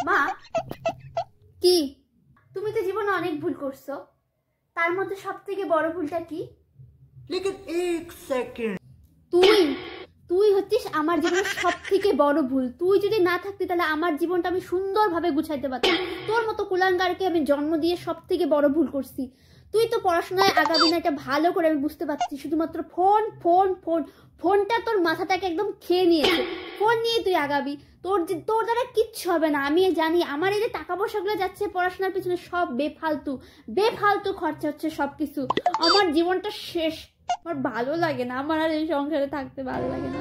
মা কি তুমি তো জীবনে অনেক ভুল করছো, তার মধ্যে সবথেকে বড় ভুলটা কি? लेकिन एक सेकंड তুই তুই হচ্ছিস আমার জীবনের সবথেকে বড় ভুল। তুই যদি না থাকতি তাহলে আমার জীবনটা আমি সুন্দরভাবে গুছাইতে পারতাম। তোর মতো কুলাঙ্গারকে আমি জন্ম দিয়ে সবথেকে বড় ভুল করছি। তুই তো পড়াশোনায় আগাবি না, এটা ভালো করে আমি বুঝতে পারছি। শুধুমাত্র ফোন ফোন ফোন, ফোনটা তোর মাথাটাকে একদম খেয়ে নিয়েছে। ফোন নিয়ে তুই আগাবি, তোর দ্বারা কিচ্ছু হবে না। আমি জানি আমার এই যে টাকা পয়সাগুলো যাচ্ছে পড়াশোনার পিছনে সব বেফালতু বেফালতু খরচা হচ্ছে সবকিছু। আমার জীবনটা শেষ, আমার ভালো লাগে না, আমার আর এই সংসারে থাকতে ভালো লাগে না।